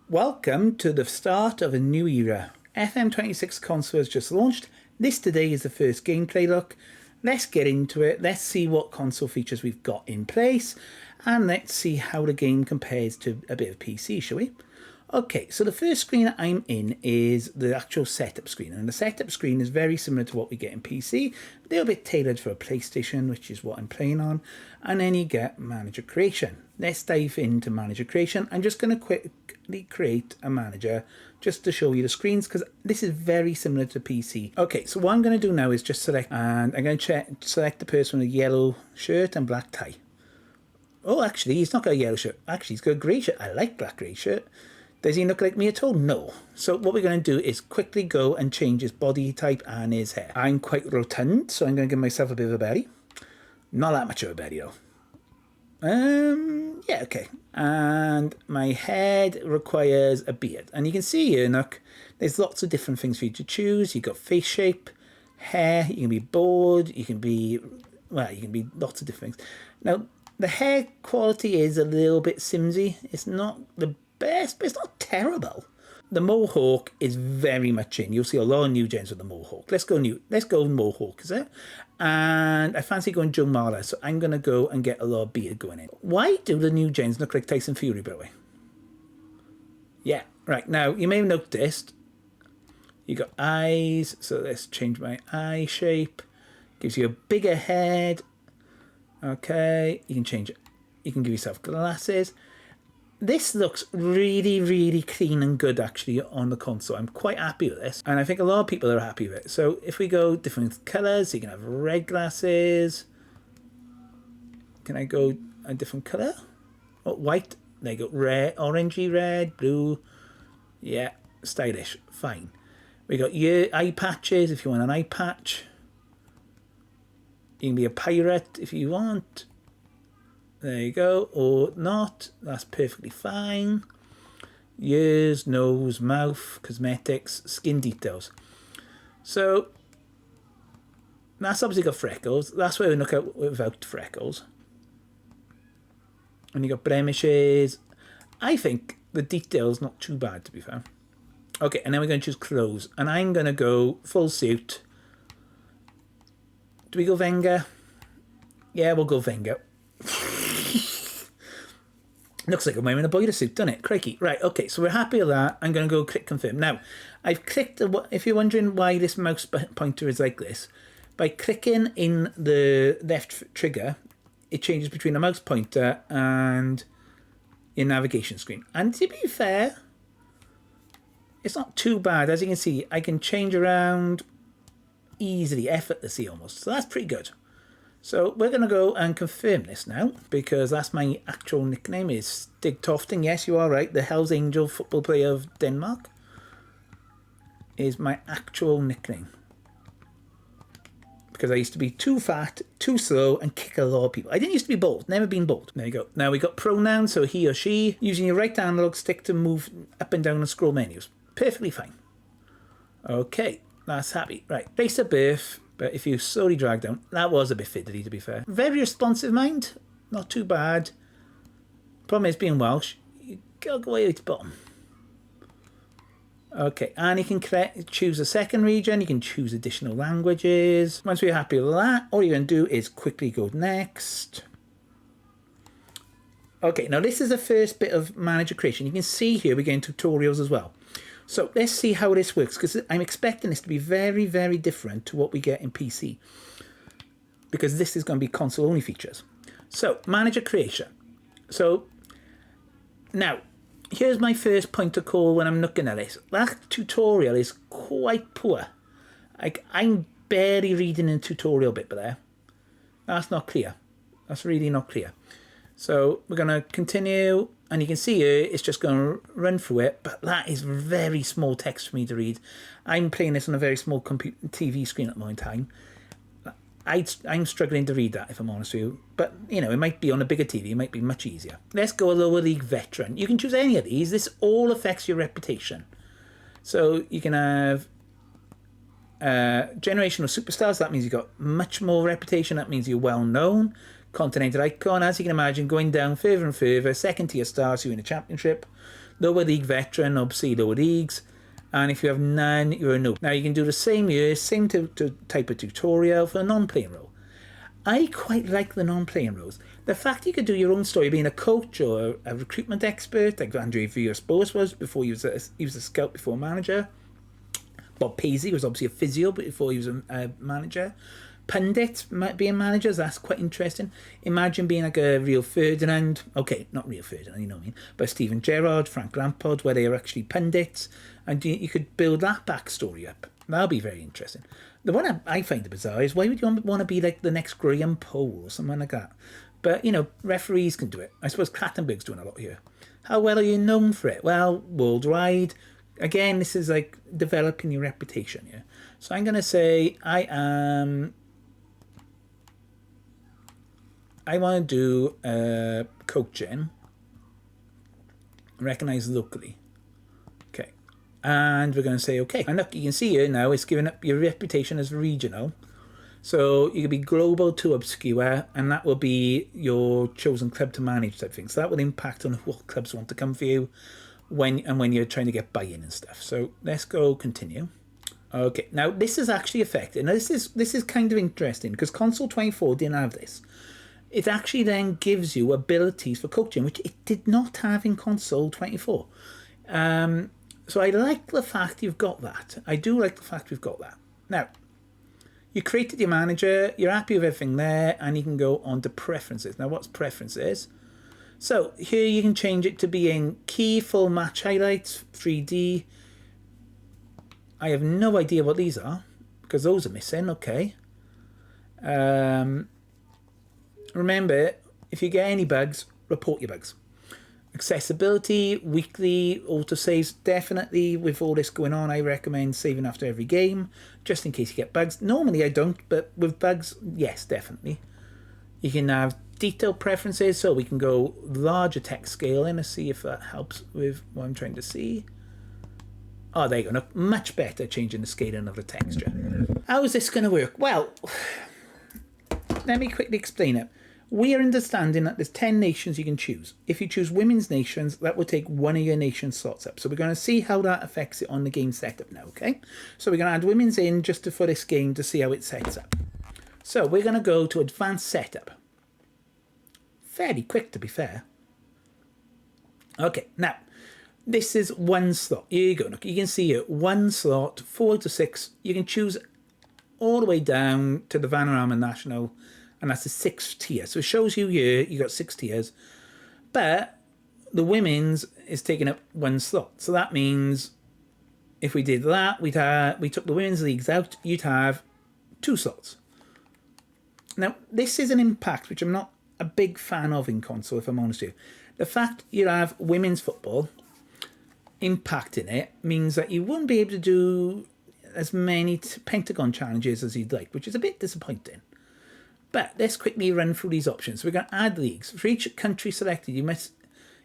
Welcome to the start of a new era. FM26 Console has just launched. This today is the first gameplay look. Let's get into it. Let's see what console features we've got in place. And let's see how the game compares to a bit of PC, shall we? Okay, so the first screen I'm in is the actual setup screen. And the setup screen is very similar to what we get in PC. But they're a bit tailored for a PlayStation, which is what I'm playing on. And then you get manager creation. Let's dive into manager creation. I'm just going to quickly create a manager just to show you the screens, because this is very similar to PC. Okay, so what I'm going to do now is just select, and I'm going to select the person with a yellow shirt and black tie. Oh, actually, he's not got a yellow shirt. Actually, he's got a grey shirt. I like black grey shirt. Does he look like me at all? No. So what we're going to do is quickly go and change his body type and his hair. I'm quite rotund, so I'm going to give myself a bit of a belly. Not that much of a belly, though. Yeah, okay. And my head requires a beard. And you can see here, look, there's lots of different things for you to choose. You've got face shape, hair, you can be bald, you can be, well, you can be lots of different things. Now, the hair quality is a little bit simsy. It's not the best, but it's not terrible. The mohawk is very much in. You'll see a lot of new gens with the mohawk. Let's go mohawk, is it? And I fancy going Joe Marler, so I'm going to go and get a lot of beard going in. Why do the new gens look like Tyson Fury, by the way? Yeah, right. Now, you may have noticed, you got eyes, so let's change my eye shape. Gives you a bigger head. Okay, you can change it. You can give yourself glasses. This looks really, really clean and good, actually, on the console. I'm quite happy with this, and I think a lot of people are happy with it. So if we go different colours, you can have red glasses. Can I go a different colour? Oh, white. There you go. Red, orangey red, blue. Yeah, stylish. Fine. We got your eye patches if you want an eye patch. You can be a pirate if you want. There you go, or not. That's perfectly fine. Ears, nose, mouth, cosmetics, skin details. So that's obviously got freckles. That's where we look at without freckles. And you got blemishes. I think the detail's not too bad, to be fair. Okay, and then we're going to choose clothes. And I'm going to go full suit. Do we go Venga? Yeah, we'll go Venga. Looks like I'm wearing a boiler suit, doesn't it? Crikey. Right, okay, so we're happy with that. I'm going to go click confirm. Now, I've clicked, if you're wondering why this mouse pointer is like this, by clicking in the left trigger, it changes between the mouse pointer and your navigation screen. And to be fair, it's not too bad. As you can see, I can change around easily, effortlessly almost. So that's pretty good. So we're going to go and confirm this now, because that's my actual nickname, is Stig Tofting. Yes, you are right. The Hells Angel football player of Denmark is my actual nickname. Because I used to be too fat, too slow, and kick a lot of people. I didn't used to be bold. Never been bold. There you go. Now we got pronouns, so he or she. Using your right analog stick to move up and down and scroll menus. Perfectly fine. Okay, that's happy. Right, place of birth. But if you slowly drag down, that was a bit fiddly, to be fair. Very responsive mind, not too bad. Problem is, being Welsh, you gotta go away to the bottom. Okay, and you can choose a second region, you can choose additional languages. Once we're happy with that, all you're gonna do is quickly go next. Okay, now this is the first bit of manager creation. You can see here we're getting tutorials as well. So let's see how this works, because I'm expecting this to be very, very different to what we get in PC, because this is going to be console only features. So manager creation. So now here's my first point of call when I'm looking at this. That tutorial is quite poor. I'm barely reading the tutorial bit there. That's not clear. That's really not clear. So we're going to continue, and you can see here it's just going to run through it, but that is very small text for me to read. I'm playing this on a very small TV screen at the moment in time. I'm struggling to read that, if I'm honest with you. But, you know, it might be on a bigger TV, it might be much easier. Let's go a lower league veteran. You can choose any of these. This all affects your reputation. So you can have generational superstars. That means you've got much more reputation. That means you're well known. continental icon. As you can imagine, going down further and further, second tier stars, you're in a championship. Lower league veteran, obviously lower leagues. And if you have none, you're a noob. Now you can do the same year, same type of tutorial for a non-playing role. I quite like the non-playing roles. The fact you could do your own story, being a coach or a recruitment expert, like Andre Villas-Boas was before he was a scout before manager. Bob Paisley was obviously a physio before he was a manager. Pundits being managers, that's quite interesting. Imagine being like a Rio Ferdinand, okay, not Rio Ferdinand, you know what I mean, but Steven Gerrard, Frank Lampard, where they are actually pundits, and you could build that backstory up. That'll be very interesting. The one I find bizarre is, why would you want to be like the next Graham Poll or something like that? But, you know, referees can do it. I suppose Clattenburg's doing a lot here. How well are you known for it? Well, worldwide. Again, this is like developing your reputation, yeah? So I'm going to say I want to do coaching, recognised locally. Okay. And we're going to say, okay. And look, you can see here now it's giving up your reputation as regional. So you could be global to obscure, and that will be your chosen club to manage type thing. So that will impact on what clubs want to come for you when you're trying to get buy-in and stuff. So let's go continue. Okay, now this is actually affected. Now this is kind of interesting because Console 24 didn't have this. It actually then gives you abilities for coaching, which it did not have in Console 24. So I like the fact you've got that. I do like the fact we've got that. Now, you created your manager, you're happy with everything there, and you can go on to preferences. Now, what's preferences? So here you can change it to being key full match highlights, 3D. I have no idea what these are, because those are missing, okay. Remember, if you get any bugs, report your bugs. Accessibility, weekly, autosaves, definitely with all this going on, I recommend saving after every game, just in case you get bugs. Normally I don't, but with bugs, yes, definitely. You can have detailed preferences, so we can go larger text scaling and see if that helps with what I'm trying to see. Oh, there you go, no, much better changing the scaling of the texture. How is this going to work? Well, let me quickly explain it. We are understanding that there's 10 nations you can choose. If you choose women's nations, that will take one of your nation slots up. So we're going to see how that affects it on the game setup now, okay? So we're going to add women's in just for this game to see how it sets up. So we're going to go to advanced setup. Fairly quick, to be fair. Okay, now, this is one slot. Here you go. Look, you can see here, one slot, 4 to 6. You can choose all the way down to the Vanarama National, and that's the 6th tier. So it shows you here, you got 6 tiers. But the women's is taking up one slot. So that means if we did that, we took the women's leagues out, you'd have 2 slots. Now, this is an impact which I'm not a big fan of in Console, if I'm honest with you. The fact you have women's football impacting it means that you won't be able to do as many Pentagon challenges as you'd like, which is a bit disappointing. But let's quickly run through these options. We're going to add leagues. For each country selected, you must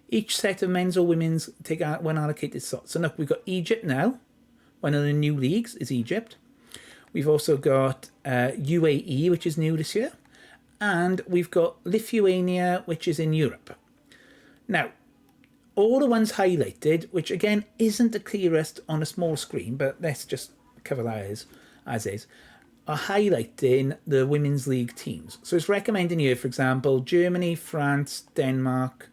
each set of men's or women's take out one allocated slot. So look, we've got Egypt now. One of the new leagues is Egypt. We've also got UAE, which is new this year. And we've got Lithuania, which is in Europe. Now, all the ones highlighted, which again isn't the clearest on a small screen, but let's just cover that as is, are highlighting the Women's League teams. So it's recommending here, for example, Germany, France, Denmark.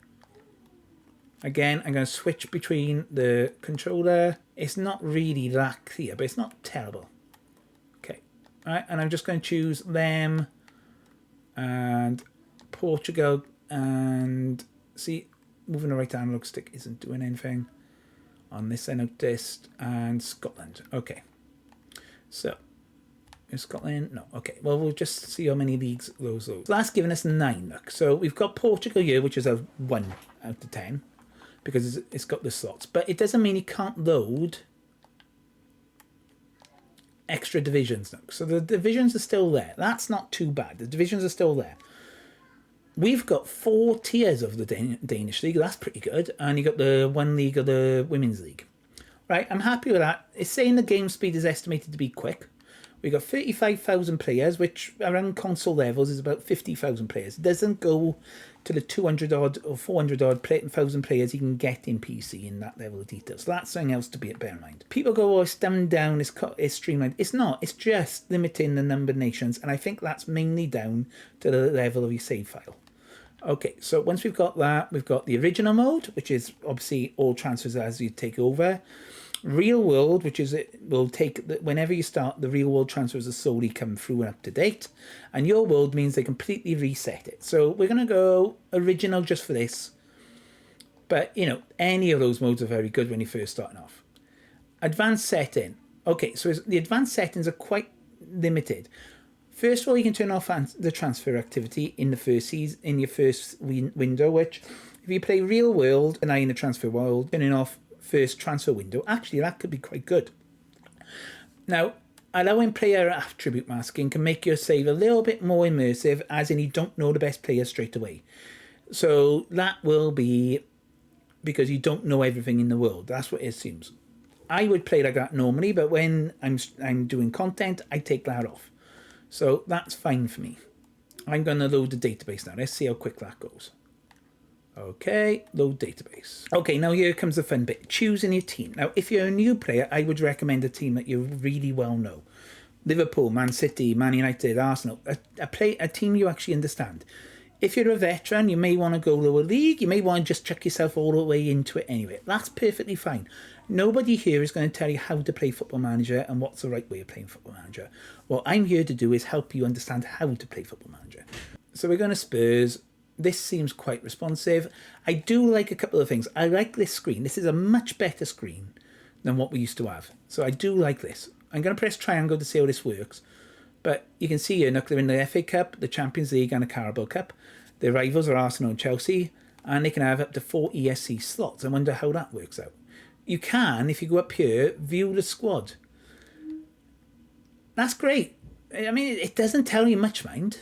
Again, I'm going to switch between the controller. It's not really that clear, but it's not terrible. Okay, all right, and I'm just going to choose them and Portugal, and see, moving the right analog stick isn't doing anything. On this I noticed, and Scotland. Okay, so in Scotland? No. Okay. Well, we'll just see how many leagues those are. So that's given us 9. Look. So we've got Portugal here, which is a 1 out of 10 because it's got the slots. But it doesn't mean you can't load extra divisions. Look. So the divisions are still there. That's not too bad. The divisions are still there. We've got 4 tiers of the Danish league. That's pretty good. And you got the 1 league of the Women's League. Right. I'm happy with that. It's saying the game speed is estimated to be quick, We've got 35,000 players, which around console levels is about 50,000 players. It doesn't go to the 200 odd or 400 odd thousand players you can get in PC in that level of detail. So that's something else to bear in mind. People go, oh, it's dumbed down, it's streamlined. It's not. It's just limiting the number of nations, and I think that's mainly down to the level of your save file. Okay, so once we've got that, we've got the original mode, which is obviously all transfers as you take over. Real world, which is it will take whenever you start, the real world transfers will slowly come through and up to date, and your world means they completely reset it. So we're going to go original just for this, but you know, any of those modes are very good when you're first starting off. Advanced setting. Okay, so the advanced settings are quite limited. First of all, you can turn off the transfer activity in the first season, in your first window, which if you play real world and are in the transfer world, turning off first transfer window, actually that could be quite good. Now, allowing player attribute masking can make your save a little bit more immersive, as in you don't know the best player straight away. So that will be because you don't know everything in the world. That's what it assumes. I would play like that normally, but when I'm doing content, I take that off. So that's fine for me. I'm going to load the database now. Let's see how quick that goes. Okay, load database. Okay, now here comes the fun bit. Choosing your team. Now, if you're a new player, I would recommend a team that you really well know. Liverpool, Man City, Man United, Arsenal. A team you actually understand. If you're a veteran, you may want to go lower league. You may want to just chuck yourself all the way into it anyway. That's perfectly fine. Nobody here is going to tell you how to play Football Manager and what's the right way of playing Football Manager. What I'm here to do is help you understand how to play Football Manager. So we're going to Spurs. This seems quite responsive. I do like a couple of things. I like this screen. This is a much better screen than what we used to have. So I do like this. I'm going to press triangle to see how this works. But you can see here, look, they're in the FA Cup, the Champions League and the Carabao Cup. Their rivals are Arsenal and Chelsea. And they can have up to 4 ESC slots. I wonder how that works out. You can, if you go up here, view the squad. That's great. I mean, it doesn't tell you much, mind.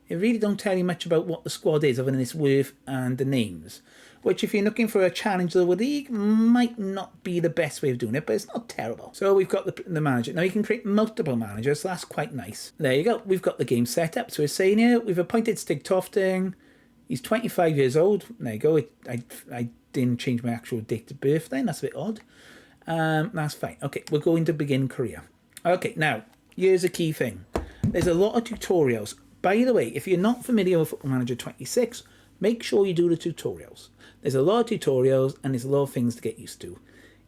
It really don't tell you much about what the squad is other than its worth and the names. Which, if you're looking for a challenge lower league, might not be the best way of doing it, but it's not terrible. So we've got the manager. Now you can create multiple managers, so that's quite nice. There you go. We've got the game set up. So we're saying here, we've appointed Stig Tofting. He's 25 years old. There you go. I didn't change my actual date of birth then. That's a bit odd. That's fine. Okay, we're going to begin career. Okay, now, here's a key thing. There's a lot of tutorials. By the way, if you're not familiar with Football Manager 26, make sure you do the tutorials. There's a lot of tutorials and there's a lot of things to get used to.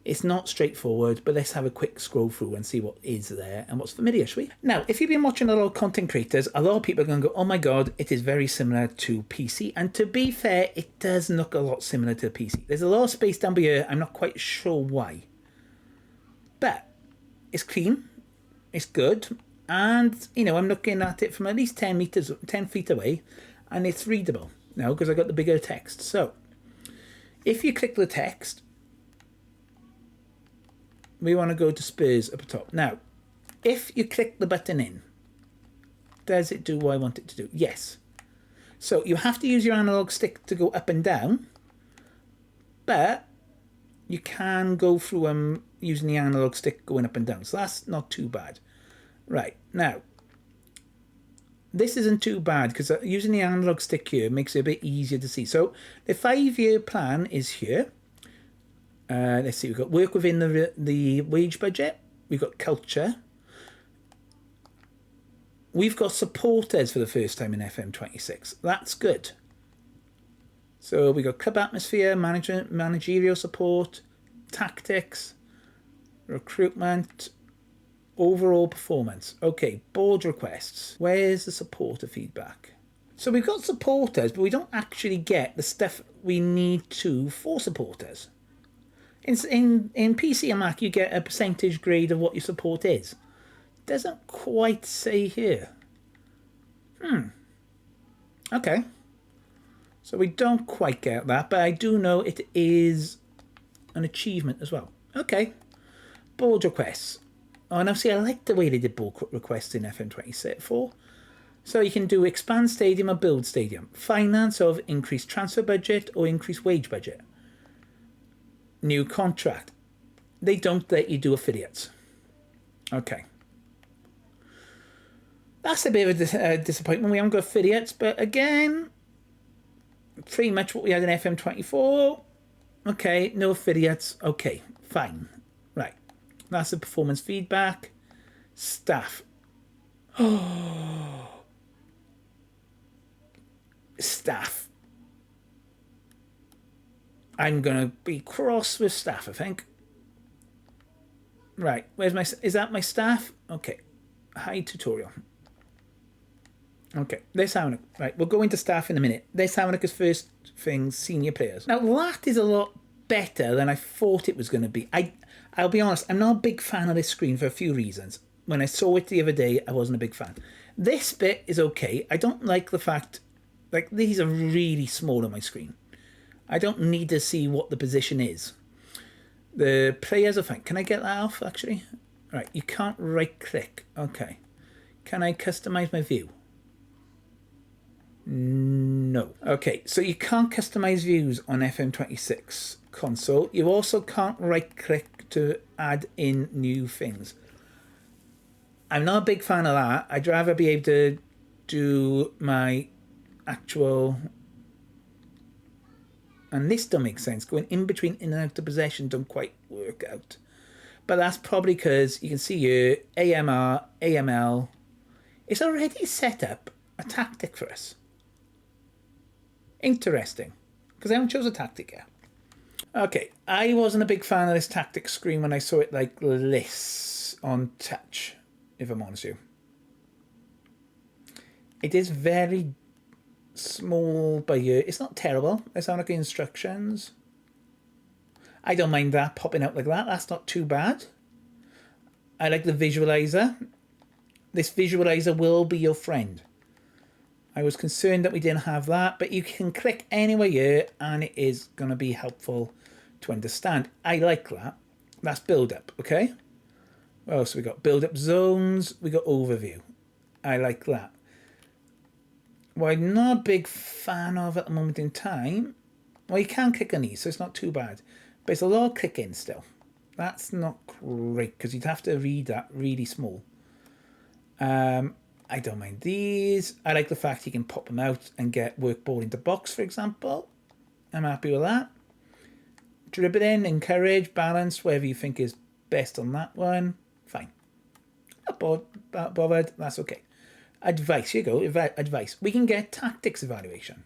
It's not straightforward, but let's have a quick scroll through and see what is there and what's familiar, shall we? Now, if you've been watching a lot of content creators, a lot of people are going to go, oh my God, it is very similar to PC. And to be fair, it does look a lot similar to PC. There's a lot of space down here. I'm not quite sure why. But it's clean. It's good. And, you know, I'm looking at it from at least 10 feet away, and it's readable now because I got the bigger text. So, if you click the text, we want to go to Spurs up top. Now, if you click the button in, does it do what I want it to do? Yes. So, you have to use your analog stick to go up and down, but you can go through them using the analog stick going up and down. So, that's not too bad. Right, now, this isn't too bad because using the analog stick here makes it a bit easier to see. So the 5-year plan is here. Let's see, we've got work within the wage budget. We've got culture. We've got supporters for the first time in FM26. That's good. So we've got club atmosphere, managerial support, tactics, recruitment, overall performance. Okay, board requests. Where's the supporter feedback? So we've got supporters, but we don't actually get the stuff we need for supporters. In PC and Mac, you get a percentage grade of what your support is. Doesn't quite say here. Okay. So we don't quite get that, but I do know it is an achievement as well. Okay. Board requests. Oh, now see, I like the way they did board requests in FM24. So you can do expand stadium or build stadium. Finance of increased transfer budget or increased wage budget. New contract. They don't let you do affiliates. Okay. That's a bit of a disappointment. We haven't got affiliates, but again, pretty much what we had in FM24. Okay, no affiliates. Okay, fine. Right. That's the performance feedback. Staff. Staff. I'm going to be cross with staff, I think. Right. Where's my... Is that my staff? Okay. Hide tutorial. Okay. There's Hanukkah. Right. We'll go into staff in a minute. There's Hanukkah's first thing, senior players. Now, that is a lot better than I thought it was going to be. I'll be honest, I'm not a big fan of this screen for a few reasons. When I saw it the other day, I wasn't a big fan. This bit is okay. I don't like the fact, like, these are really small on my screen. I don't need to see what the position is. The players are fine. Can I get that off, actually? Right, you can't right-click. Okay. Can I customize my view? No. Okay, so you can't customize views on FM26 Console. You also can't right-click to add in new things. I'm not a big fan of that. I'd rather be able to do my actual... And this don't make sense. Going in between in and out of possession don't quite work out. But that's probably because you can see here, AMR, AML. It's already set up a tactic for us. Interesting. Because I haven't chose a tactic yet. Okay, I wasn't a big fan of this tactic screen when I saw it like this on touch, if I'm honest with you. It is very small by ear. It's not terrible. Let's have a look at instructions. I don't mind that popping out like that. That's not too bad. I like the visualizer. This visualizer will be your friend. I was concerned that we didn't have that, but you can click anywhere here and it is going to be helpful to understand. I like that. That's build up, okay? What else we got? Build up zones. We got overview. I like that. What I'm not a big fan of at the moment in time, well, you can click on these, so it's not too bad. But it's a lot of clicking still. That's not great, because you'd have to read that really small. I don't mind these. I like the fact you can pop them out and get workball into box, for example. I'm happy with that. Dribbling, encourage, balance, whatever you think is best on that one. Fine. Not bothered. That's okay. Advice, here you go, advice. We can get tactics evaluation.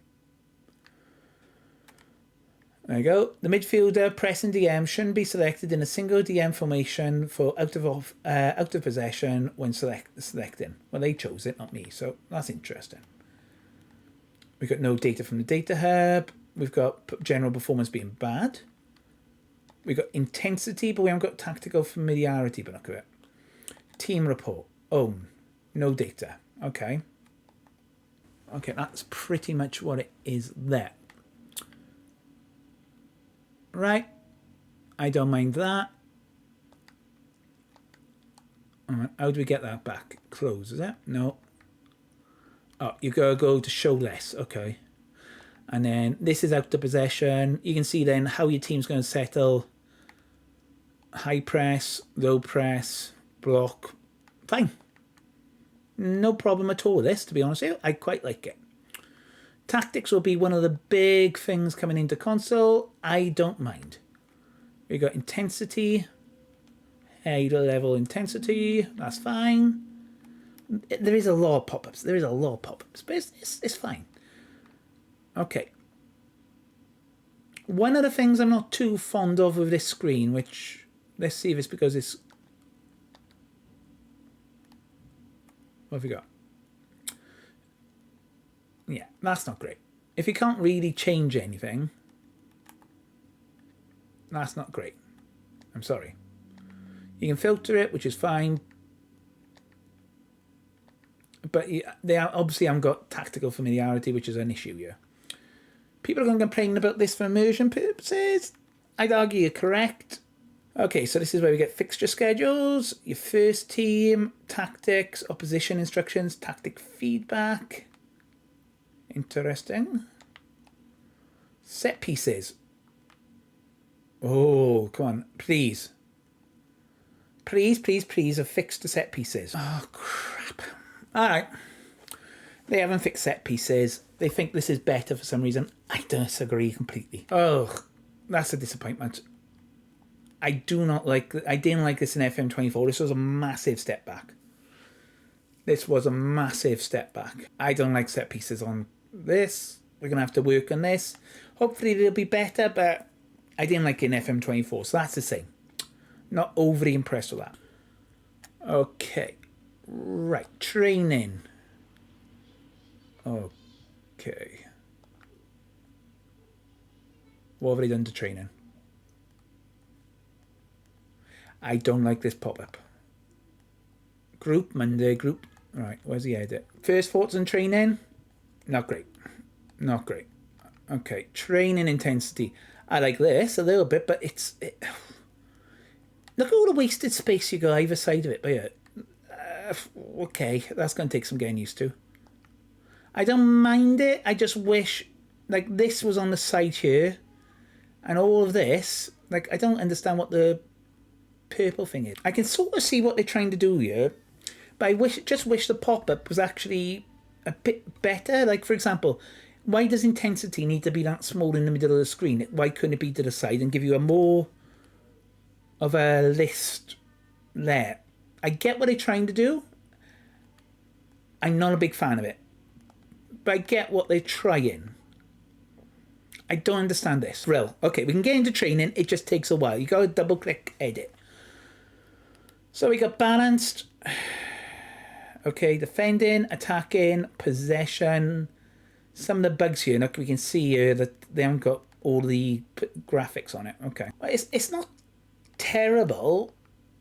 There you go. The midfielder pressing DM shouldn't be selected in a single DM formation for out of possession when selecting. Well, they chose it, not me, so that's interesting. We've got no data from the data hub. We've got general performance being bad. We've got intensity, but we haven't got tactical familiarity, but look at it. Team report. Own. No data. Okay. Okay, that's pretty much what it is there. Right. I don't mind that. All right, how do we get that back? Close, is it? No. Oh, you gotta go to show less. Okay. And then this is out of possession. You can see then how your team's going to settle. High press, low press, block. Fine. No problem at all with this, to be honest with you. I quite like it. Tactics will be one of the big things coming into console. I don't mind. We got intensity. High level intensity. That's fine. There is a lot of pop-ups. There is a lot of pop-ups. But it's fine. Okay. One of the things I'm not too fond of with this screen, which... Let's see if it's because it's... What have we got? Yeah, that's not great. If you can't really change anything, that's not great. I'm sorry. You can filter it, which is fine. But they obviously haven't got tactical familiarity, which is an issue here. People are going to complain about this for immersion purposes. I'd argue you're correct. Okay, so this is where we get fixture schedules, your first team, tactics, opposition instructions, tactic feedback. Interesting. Set pieces. Oh, come on, please. Please, please, please affix to set pieces. Oh, crap. All right. They haven't fixed set pieces. They think this is better for some reason. I disagree completely. Oh, that's a disappointment. I didn't like this in FM24. This was a massive step back. This was a massive step back. I don't like set pieces on this. We're going to have to work on this. Hopefully it'll be better, but I didn't like it in FM24, so that's the same. Not overly impressed with that. Okay. Right, training. Okay. What have they done to training? I don't like this pop-up. Group, Monday, group. Right, where's the edit? First thoughts on training? Not great. Not great. Okay, training intensity. I like this a little bit, but look at all the wasted space you got either side of it. But yeah, okay, that's going to take some getting used to. I don't mind it. I just wish, like, this was on the side here, and all of this, like, I don't understand what the purple thing is. I can sort of see what they're trying to do here, but I just wish the pop-up was actually a bit better. Like, for example, why does intensity need to be that small in the middle of the screen? Why couldn't it be to the side and give you a more of a list there? I get what they're trying to do. I'm not a big fan of it, but I get what they're trying. I don't understand this. Real. Okay, we can get into training. It just takes a while. You got to double click edit. So we got balanced. Okay, defending, attacking, possession. Some of the bugs here, look, we can see here that they haven't got all the graphics on it. Okay. Well, it's not terrible.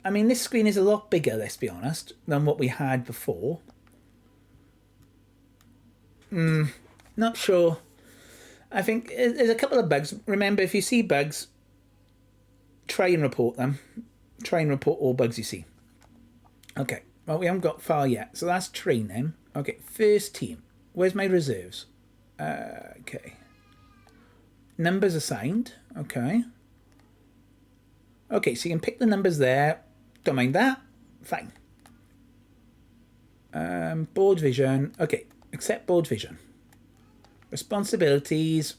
I mean, this screen is a lot bigger, let's be honest, than what we had before. Not sure. I think there's a couple of bugs. Remember, if you see bugs, try and report them. Try and report all bugs you see. Okay. Well, we haven't got far yet. So that's training. Okay. First team. Where's my reserves? Okay. Numbers assigned. Okay. Okay, so you can pick the numbers there. Don't mind that. Fine. Board vision. Okay. Accept board vision. Responsibilities.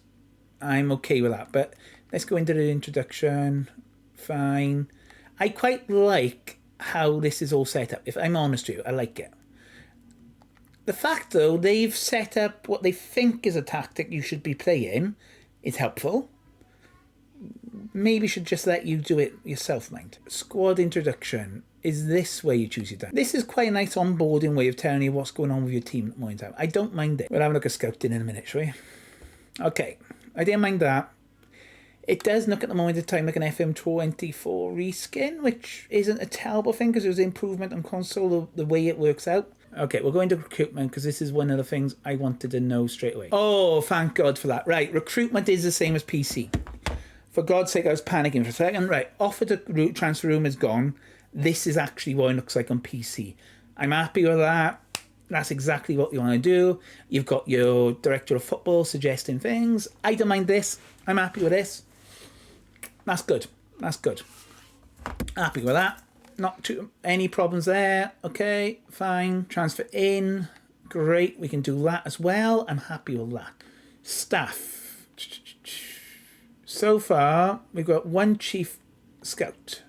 I'm okay with that. But let's go into the introduction. Fine. I quite like how this is all set up. If I'm honest with you, I like it. The fact, though, they've set up what they think is a tactic you should be playing is helpful. Maybe should just let you do it yourself, mind. Squad introduction. Is this where you choose your time? This is quite a nice onboarding way of telling you what's going on with your team at the moment in time. I don't mind it. We'll have a look at scouting in a minute, shall we? Okay. I didn't mind that. It does look at the moment in time like an FM24 reskin, which isn't a terrible thing because it was an improvement on console, the way it works out. Okay, we'll go into recruitment because this is one of the things I wanted to know straight away. Oh, thank God for that. Right, recruitment is the same as PC. For God's sake, I was panicking for a second. Right, offer to transfer room is gone. This is actually what it looks like on PC. I'm happy with that. That's exactly what you want to do. You've got your director of football suggesting things. I don't mind this. I'm happy with this. That's good. That's good. Happy with that. Not too any problems there. Okay, fine. Transfer in. Great. We can do that as well. I'm happy with that. Staff. So far, we've got one chief scout.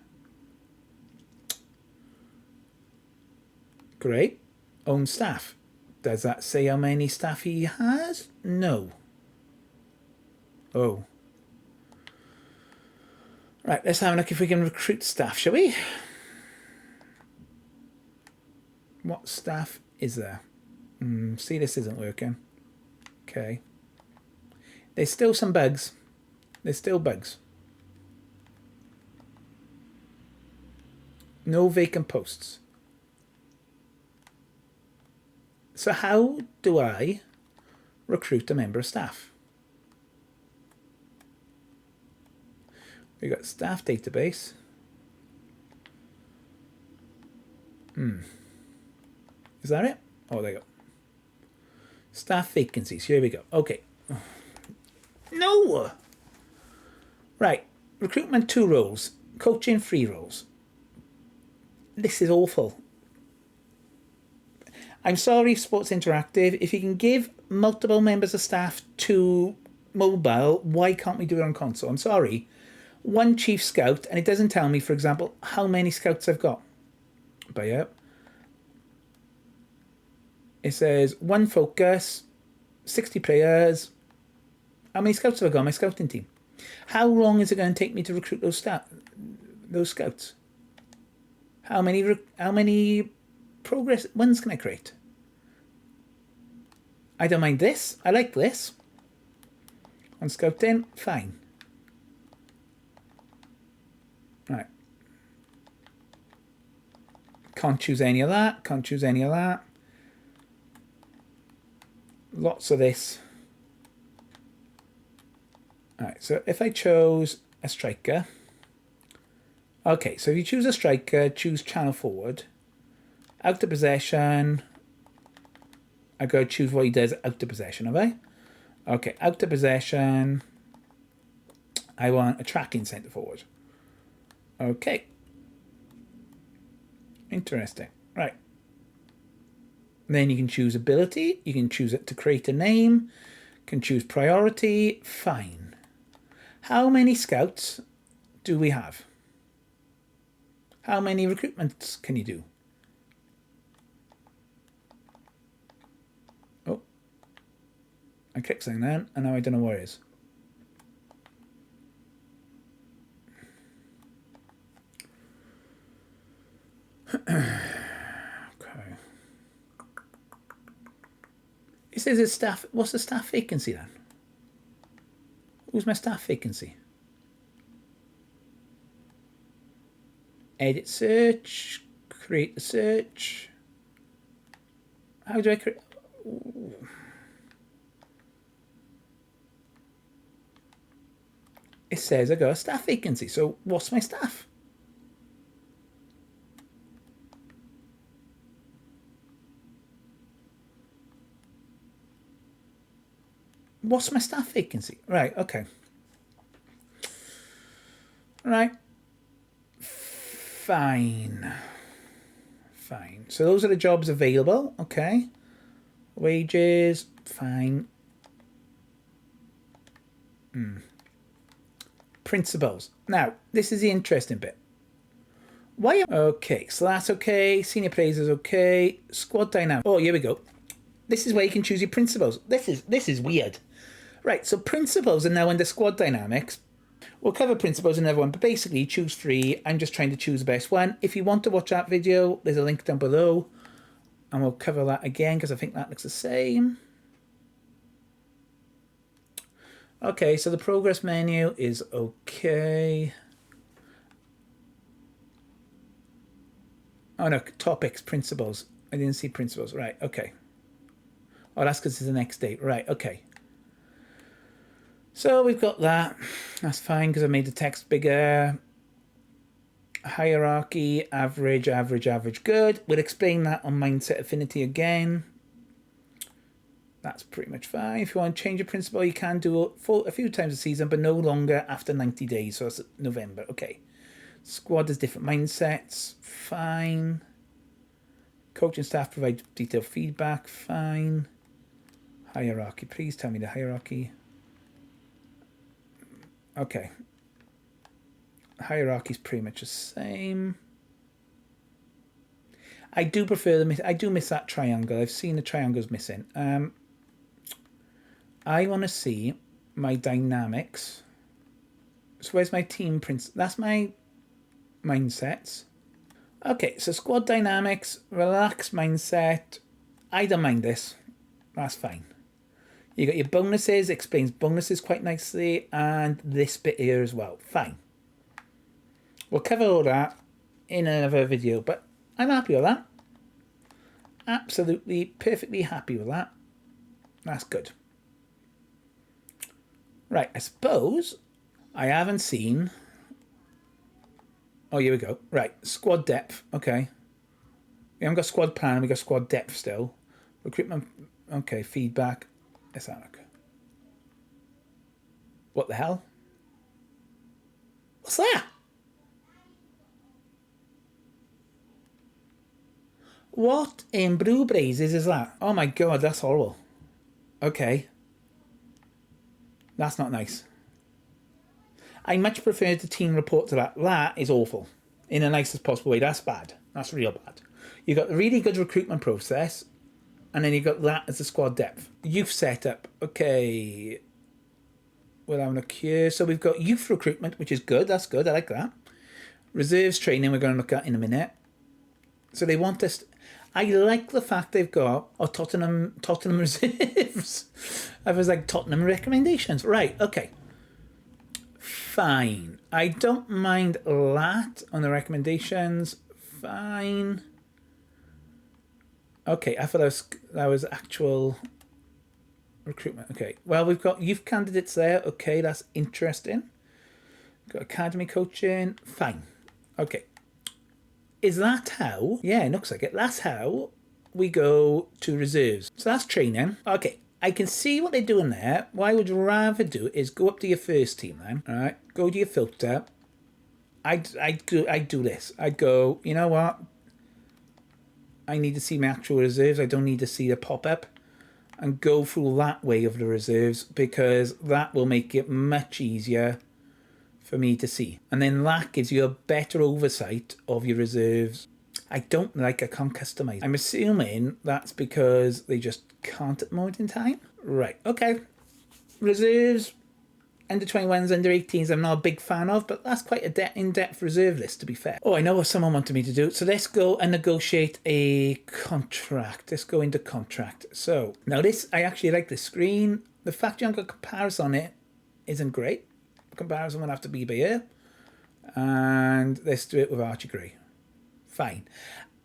Great. Own staff. Does that say how many staff he has? No. Oh. Right, let's have a look if we can recruit staff, shall we? What staff is there? See, this isn't working. Okay. There's still some bugs. There's still bugs. No vacant posts. So how do I recruit a member of staff? We've got staff database. Is that it? Oh, there you go. Staff vacancies. Here we go. Okay. No! Right. Recruitment 2 roles. Coaching 3 roles. This is awful. I'm sorry, Sports Interactive. If you can give multiple members of staff to mobile, why can't we do it on console? I'm sorry. One chief scout, and it doesn't tell me, for example, how many scouts I've got. But yeah. It says one focus, 60 players. How many scouts have I got on my scouting team? How long is it going to take me to recruit those scouts? How many progress ones can I create? I don't mind this. I like this. On scouting, fine. Right. Can't choose any of that. Can't choose any of that. Lots of this. Alright, so if I chose a striker. Okay, so if you choose a striker, choose channel forward. Out of possession. I got to choose what he does out of possession, have I? Okay, out of possession. I want a tracking centre forward. Okay. Interesting. Right. Then you can choose ability. You can choose it to create a name. You can choose priority. Fine. How many scouts do we have? How many recruitments can you do? Oh. I clicked something then, and now I don't know where it is. Okay. It says it's staff. What's the staff vacancy then? Who's my staff vacancy? Edit search. Create the search. How do I create? Ooh. It says I got a staff vacancy. So what's my staff? What's my staff vacancy? Right, okay. Right. Fine. Fine. So those are the jobs available. Okay. Wages. Fine. Principals. Now, this is the interesting bit. Why? Okay, so that's okay. Senior players is okay. Squad dynamic. Oh, here we go. This is where you can choose your principals. This is weird. Right, so principals are now under squad dynamics. We'll cover principals in another one, but basically you choose 3. I'm just trying to choose the best one. If you want to watch that video, there's a link down below. And we'll cover that again because I think that looks the same. Okay, so the progress menu is okay. Oh no, topics, principals. I didn't see principals. Right, okay. Oh, that's because it's the next date. Right, okay. So we've got that. That's fine because I made the text bigger. Hierarchy, average, average, average, good. We'll explain that on Mindset Affinity again. That's pretty much fine. If you want to change your principal, you can do it for a few times a season, but no longer after 90 days. So it's November. Okay. Squad has different mindsets. Fine. Coaching staff provide detailed feedback. Fine. Hierarchy. Please tell me the hierarchy. Okay. Hierarchy is pretty much the same. I do prefer I do miss that triangle. I've seen the triangles missing. I want to see my dynamics. So where's my team That's my mindsets. Okay, so squad dynamics, relaxed mindset. I don't mind this. That's fine. You got your bonuses, explains bonuses quite nicely, and this bit here as well. Fine. We'll cover all that in another video, but I'm happy with that. Absolutely, perfectly happy with that. That's good. Right, I suppose I haven't seen... Oh, here we go. Right, squad depth. Okay. We haven't got squad plan, we got squad depth still. Recruitment... Okay, feedback. Let's have a look. What the hell? What's that? What in blue blazes is that? Oh my god, that's horrible. Okay. That's not nice. I much prefer the team report to that. That is awful. In the nicest possible way. That's bad. That's real bad. You've got the really good recruitment process, and then you've got that as the squad depth. Youth setup. Okay. We're having a cure. So we've got youth recruitment, which is good. That's good. I like that. Reserves training we're going to look at in a minute. So they want us... I like the fact they've got Tottenham reserves. I was like, Tottenham recommendations. Right, okay. Fine. I don't mind that on the recommendations. Fine. Okay, I thought that was actual recruitment. Okay, well, we've got youth candidates there. Okay, that's interesting. Got academy coaching. Fine. Okay. Is that how? Yeah, it looks like it. That's how we go to reserves. So that's training. Okay, I can see what they're doing there. What I would rather do is go up to your first team then. All right, go to your filter. I'd do this. I'd go, you know what? I need to see my actual reserves. I don't need to see the pop-up. And go through that way of the reserves, because that will make it much easier for me to see. And then that gives you a better oversight of your reserves. I can't customize. I'm assuming that's because they just can't at the moment in time. Right, okay. Reserves, under 21s, under 18s, I'm not a big fan of, but that's quite a in-depth reserve list, to be fair. Oh, I know what someone wanted me to do. So let's go and negotiate a contract. Let's go into contract. So now this, I actually like the screen. The fact you haven't got comparison on it isn't great. Comparison will have to be by here. And let's do it with Archie Gray. Fine.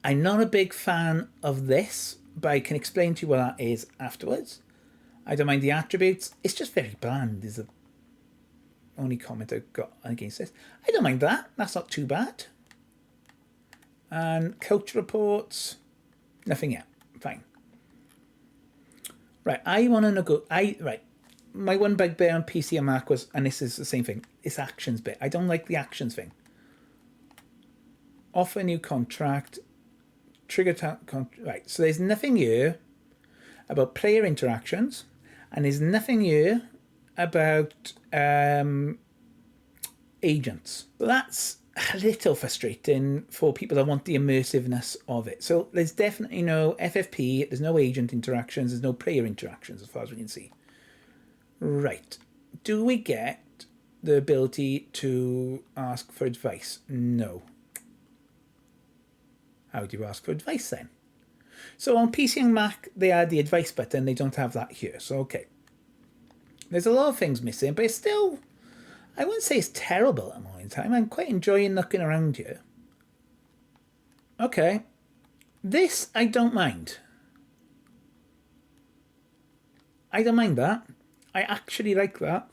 I'm not a big fan of this, but I can explain to you what that is afterwards. I don't mind the attributes. It's just very bland is the only comment I've got against this. I don't mind that. That's not too bad. And coach reports. Nothing yet. Fine. Right. I want to go. Right. My one bugbear on PC and Mac was, and this is the same thing, it's actions bit. I don't like the actions thing. Offer a new contract. Trigger contract. Right. So there's nothing here about player interactions. And there's nothing here about agents. So that's a little frustrating for people that want the immersiveness of it. So there's definitely no FFP, there's no agent interactions, there's no player interactions as far as we can see. Right. Do we get the ability to ask for advice? No. How do you ask for advice then? So on PC and Mac, they add the advice button. They don't have that here. So, okay. There's a lot of things missing, but it's still... I wouldn't say it's terrible at the moment in time. I'm quite enjoying looking around here. Okay. This, I don't mind. I don't mind that. I actually like that.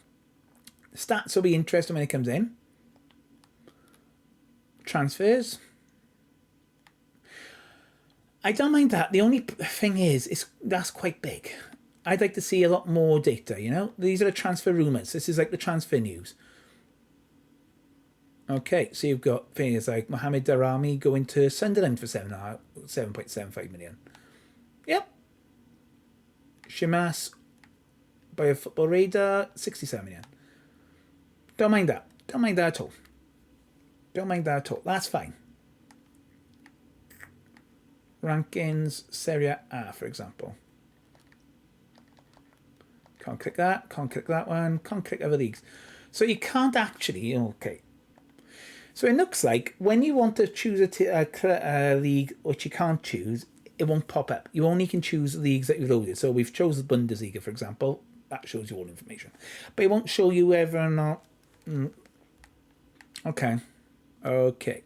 Stats will be interesting when it comes in. Transfers. I don't mind that. The only thing is that's quite big. I'd like to see a lot more data, you know? These are the transfer rumours. This is like the transfer news. Okay, so you've got things like Mohamed Darami going to Sunderland for 7.75 million. Yep. Shimas by a Football Radar, 67 million. Don't mind that. Don't mind that at all. Don't mind that at all. That's fine. Rankings, Serie A, for example. Can't click that. Can't click that one. Can't click other leagues. So you can't actually... Okay. So it looks like when you want to choose a league which you can't choose, it won't pop up. You only can choose leagues that you've loaded. So we've chosen Bundesliga, for example. That shows you all information. But it won't show you whether or not... Okay. Okay.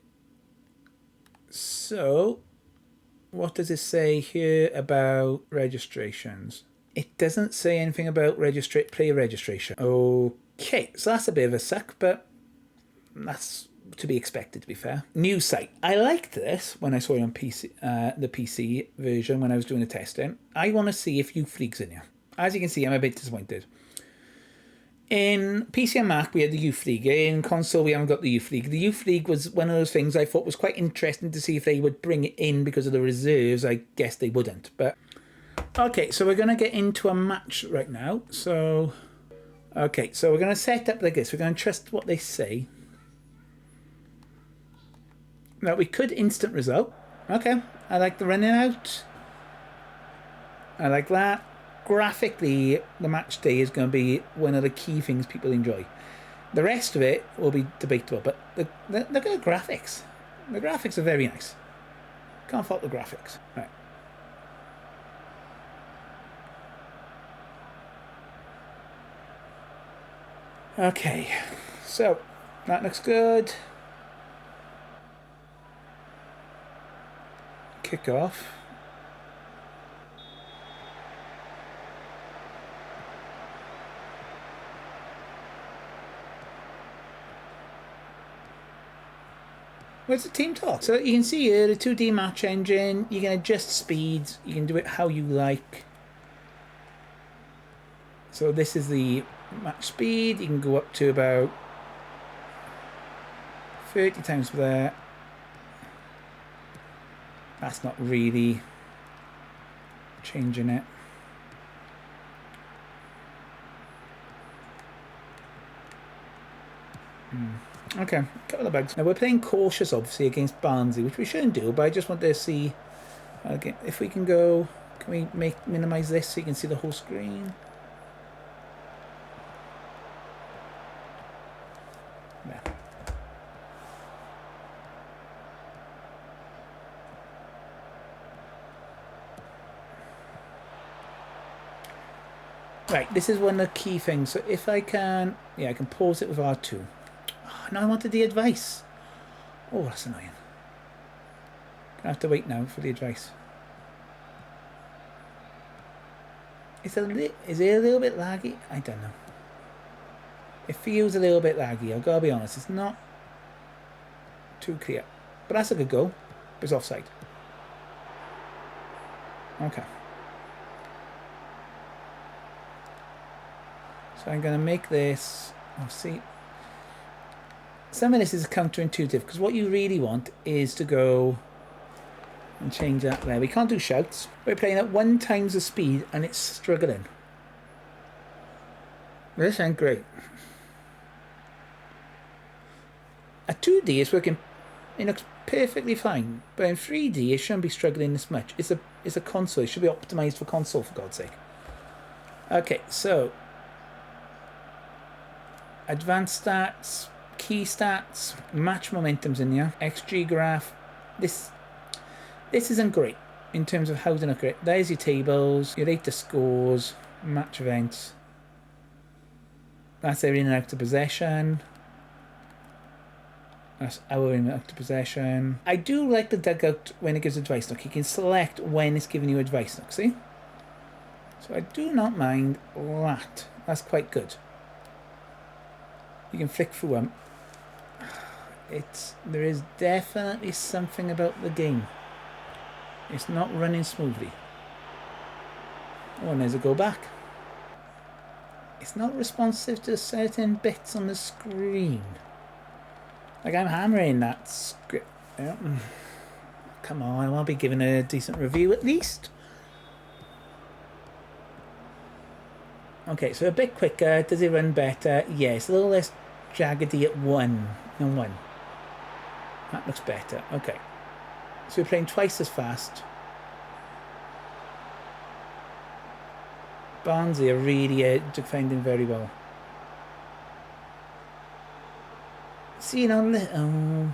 So... What does it say here about registrations? It doesn't say anything about player registration. Okay, so that's a bit of a suck, but that's to be expected, to be fair. New site. I liked this when I saw it on PC, the PC version when I was doing the testing. I want to see if youth league's in here. As you can see, I'm a bit disappointed. In PC and Mac, we had the Youth League. In console, we haven't got the Youth League. The Youth League was one of those things I thought was quite interesting to see if they would bring it in because of the reserves. I guess they wouldn't. But okay, so we're going to get into a match right now. So, okay, so we're going to set up like this. We're going to trust what they say. Now, we could instant result. Okay, I like the running out. I like that. Graphically, the match day is going to be one of the key things people enjoy. The rest of it will be debatable, but look at the graphics. The graphics are very nice. Can't fault the graphics. Right. Okay, so that looks good. Kick off. Where's the team talk? So you can see here the 2D match engine. You can adjust speeds. You can do it how you like. So this is the match speed. You can go up to about 30 times per there. That's not really changing it. Okay, a couple of bugs. Now we're playing cautious, obviously, against Barnsley, which we shouldn't do, but I just want to see if we can go. Can we minimize this so you can see the whole screen? Yeah. Right, this is one of the key things. So if I can, yeah, I can pause it with R2. No, I wanted the advice. Oh, that's annoying. Gonna have to wait now for the advice. Is it a little bit laggy? I don't know. It feels a little bit laggy. I've got to be honest. It's not too clear. But that's a good goal. It's offside. Okay. So I'm going to make this. Oh, see. Some of this is counterintuitive because what you really want is to go and change that there. We can't do shouts. We're playing at 1 times the speed and it's struggling. This ain't great. At 2D it's working, it looks perfectly fine, but in 3D it shouldn't be struggling this much. It's a console. It should be optimized for console, for God's sake. Okay, so advanced stats. Key stats, match momentum's in here, XG graph. This isn't great in terms of how to look at it. There's your tables, your latest scores, match events. That's their in and out of possession. That's our in and out of possession. I do like the dugout when it gives advice. Look, you can select when it's giving you advice. Look, see? So I do not mind that. That's quite good. You can flick through them. There is definitely something about the game. It's not running smoothly. Oh, and there's a go back. It's not responsive to certain bits on the screen. Like I'm hammering that script. Come on, I want to be given a decent review at least. Okay, so a bit quicker. Does it run better? Yes, a little less jaggedy at 1 than 1. That looks better. Okay. So we're playing twice as fast. Barnsley are really defending very well. See, I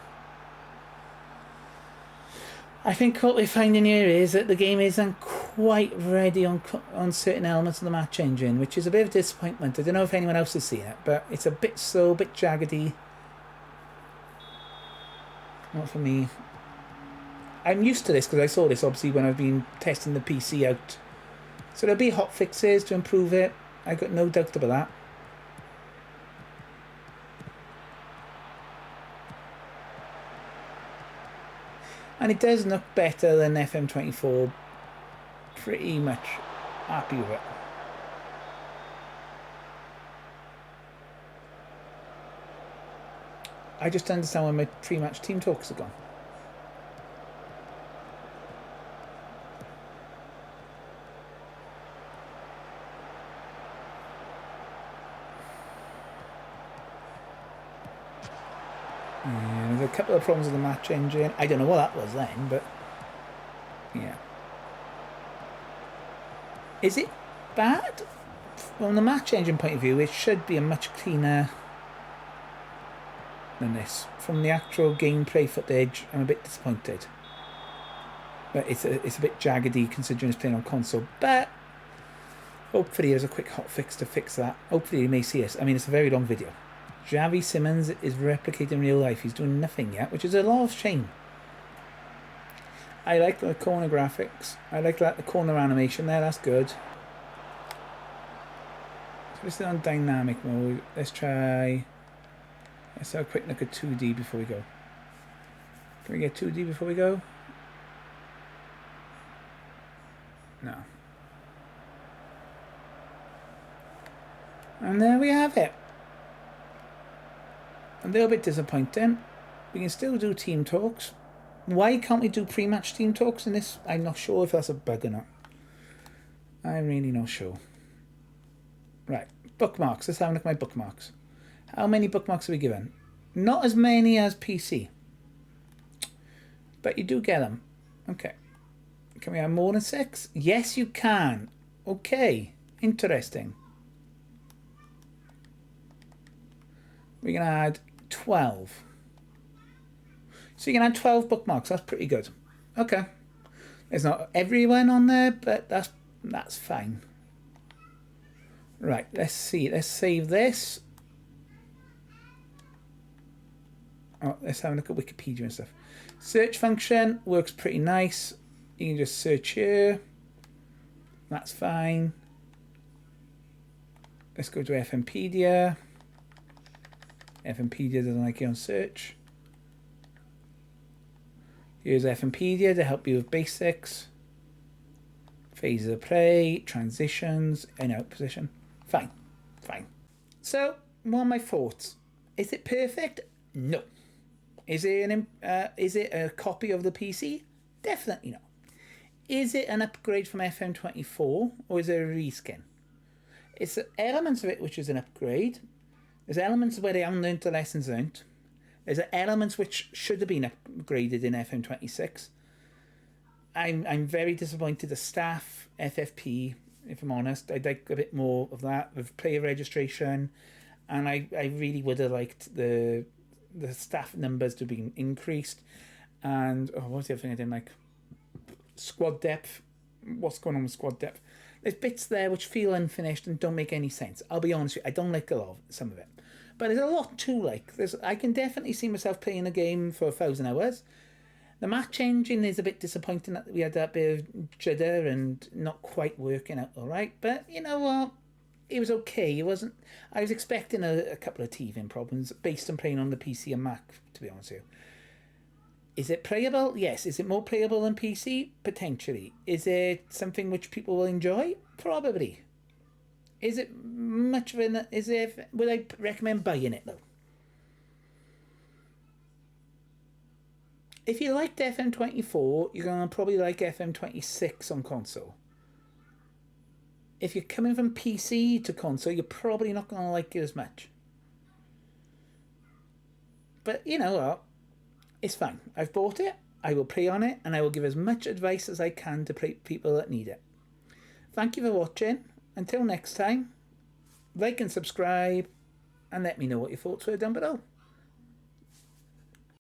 think what we're finding here is that the game isn't quite ready on certain elements of the match engine, which is a bit of a disappointment. I don't know if anyone else has seen it, but it's a bit slow, a bit jaggedy. Not for me. I'm used to this because I saw this obviously when I've been testing the PC out. So there'll be hot fixes to improve it. I got no doubt about that. And it does look better than FM24. Pretty much happy with it. I just understand where my pre-match team talks are gone. Yeah, there's a couple of problems with the match engine. I don't know what that was then, but yeah. Is it bad? From the match engine point of view, it should be a much cleaner than this. From the actual gameplay footage, I'm a bit disappointed. But it's a bit jaggedy considering it's playing on console. But hopefully there's a quick hot fix to fix that. Hopefully you may see us. I mean, it's a very long video. Javi Simmons is replicating real life. He's doing nothing yet, which is a lot of shame. I like the corner graphics. I like that the corner animation there. That's good. So this is on dynamic mode. Let's have a quick look at 2D before we go. Can we get 2D before we go? No. And there we have it. A little bit disappointing. We can still do team talks. Why can't we do pre-match team talks in this? I'm not sure if that's a bug or not. I'm really not sure. Right, bookmarks. Let's have a look at my bookmarks. How many bookmarks are we given? Not as many as PC. But you do get them. Okay. Can we have more than 6? Yes, you can. Okay. Interesting. We're going to add 12. So you can add 12 bookmarks. That's pretty good. Okay. There's not everyone on there, but that's fine. Right, let's see. Let's save this. Oh, let's have a look at Wikipedia and stuff. Search function works pretty nice. You can just search here. That's fine. Let's go to FMpedia. FMpedia doesn't like you on search. Here's FMpedia to help you with basics. Phases of play, transitions, in out position. Fine, fine. So, what are my thoughts? Is it perfect? No. Is it a copy of the PC? Definitely not. Is it an upgrade from FM24 or is it a reskin? It's elements of it which is an upgrade. There's elements where they haven't learned the lessons learned. There's elements which should have been upgraded in FM26. I'm very disappointed. The staff, FFP, if I'm honest, I'd like a bit more of that with player registration, and I really would have liked the staff numbers to be increased. And what was the other thing I didn't like? Squad depth. What's going on with squad depth? There's bits there which feel unfinished and don't make any sense. I'll be honest with you, I don't like a lot of some of it. But there's a lot to like. I can definitely see myself playing a game for 1,000 hours. The match engine is a bit disappointing that we had that bit of judder and not quite working out all right. But you know what? It was okay. It wasn't. I was expecting a couple of teething problems based on playing on the PC and Mac, to be honest with you. Is it playable? Yes. Is it more playable than PC? Potentially. Is it something which people will enjoy? Probably. Is it much of an... Would I recommend buying it, though? If you liked FM24, you're going to probably like FM26 on console. If you're coming from PC to console, you're probably not going to like it as much. But you know what? It's fine. I've bought it, I will play on it, and I will give as much advice as I can to people that need it. Thank you for watching. Until next time, like and subscribe, and let me know what your thoughts were down below.